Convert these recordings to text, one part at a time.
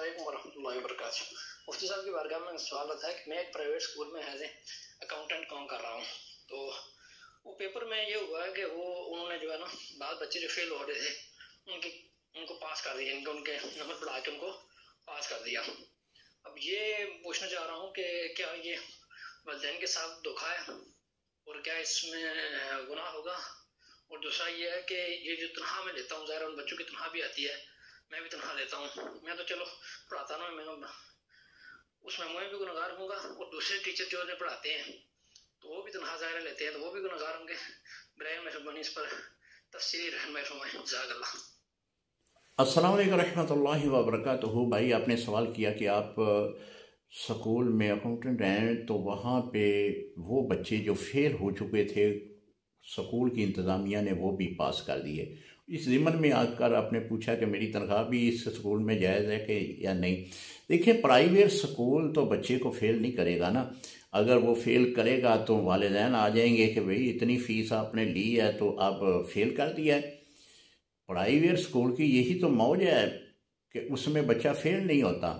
अस्सलामुअलैकुम वरहमतुल्लाहि वबरकातुहू। मुफ्ती साहब की बारगाह में सवाल आता है कि मैं एक प्राइवेट स्कूल में एज ए अकाउंटेंट काम कर रहा हूँ। तो वो पेपर में ये हुआ है कि वो उन्होंने जो है ना बाद बच्चे जो फेल हो रहे थे उनको पास कर दिया, उनके नंबर बढ़ा के उनको पास कर दिया। अब ये पूछना चाह रहा हूँ कि क्या ये वालिदैन के साथ धोखा है और क्या इसमें गुनाह होगा? और दूसरा ये है कि ये जो तनख्वाह मैं लेता हूँ, ज़ाहिर उन बच्चों की तनख्वाह भी आती है, मैं भी तनख्वाह लेता हूँ। मैं तो चलो पढ़ाता ना, मैं उसमें मैं भी गुनहगार होऊंगा और दूसरे टीचर जो है पढ़ाते हैं तो वो भी तनख्वाह ज़ाहिर लेते हैं, तो वो भी गुनहगार होंगे। बराए मेहरबानी इस पर तफसीली रहनुमाई फरमाएं। जज़ाकल्लाह। अस्सलाम वालेकुम रहमतुल्लाहि व बरकातुहू। भाई आपने सवाल किया कि आप स्कूल में अकाउंटेंट हैं, तो वहाँ पे वो बच्चे जो फेल हो चुके थे स्कूल की इंतज़ामिया ने वो भी पास कर दिए। इस ज़िम्मन में आकर आपने पूछा कि मेरी तनख्वाह भी इस स्कूल में जायज़ है कि या नहीं। देखिए, प्राइवेट स्कूल तो बच्चे को फेल नहीं करेगा ना। अगर वो फेल करेगा तो वालिदैन आ जाएंगे कि भाई इतनी फ़ीस आपने ली है तो अब फेल कर दिया है। प्राइवेट स्कूल की यही तो मौज है कि उसमें बच्चा फेल नहीं होता,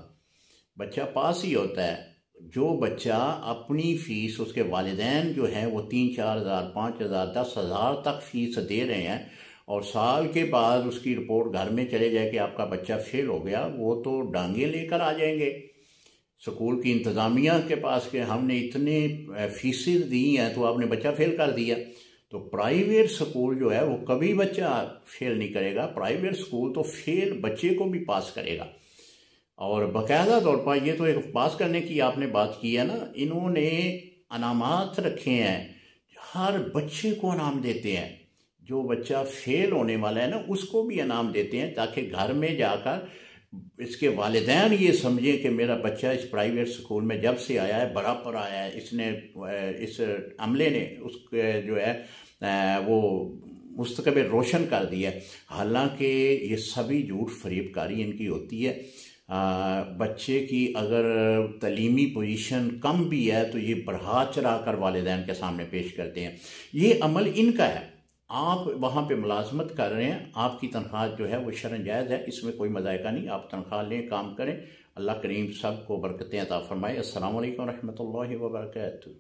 बच्चा पास ही होता है। जो बच्चा अपनी फ़ीस, उसके वालिदैन जो हैं वो 3-4 हज़ार, 5 हज़ार, 10 हज़ार तक फ़ीस दे रहे हैं और साल के बाद उसकी रिपोर्ट घर में चले जाए कि आपका बच्चा फेल हो गया, वो तो डांगे लेकर आ जाएंगे स्कूल की इंतज़ामिया के पास कि हमने इतने फ़ीसें दी हैं तो आपने बच्चा फेल कर दिया। तो प्राइवेट स्कूल जो है वो कभी बच्चा फेल नहीं करेगा। प्राइवेट स्कूल तो फेल बच्चे को भी पास करेगा। और बाकायदा तौर पर ये तो एक पास करने की आपने बात की है ना, इन्होंने अनामात रखे हैं, हर बच्चे को इनाम देते हैं। जो बच्चा फेल होने वाला है ना उसको भी इनाम देते हैं ताकि घर में जाकर इसके वालिदैन ये समझें कि मेरा बच्चा इस प्राइवेट स्कूल में जब से आया है बराबर आया है, इसने इस अमले ने उसके जो है वो मुस्तकबिल रोशन कर दिया। हालांकि ये सभी झूठ फरेबकारी इनकी होती है। बच्चे की अगर तलीमी पोजीशन कम भी है तो ये बढ़ा चढ़ा कर वालिदैन के सामने पेश करते हैं। ये अमल इनका है। आप वहाँ पे मुलाजमत कर रहे हैं, आपकी तनख्वाह जो है वो शरन जायज़ है, इसमें कोई मज़ायका नहीं। आप तनख्वाह लें, काम करें। अल्लाह करीम सब को बरकतें अता फरमाए। अस्सलामु अलैकुम रहमतुल्लाहि व बरकातुहू।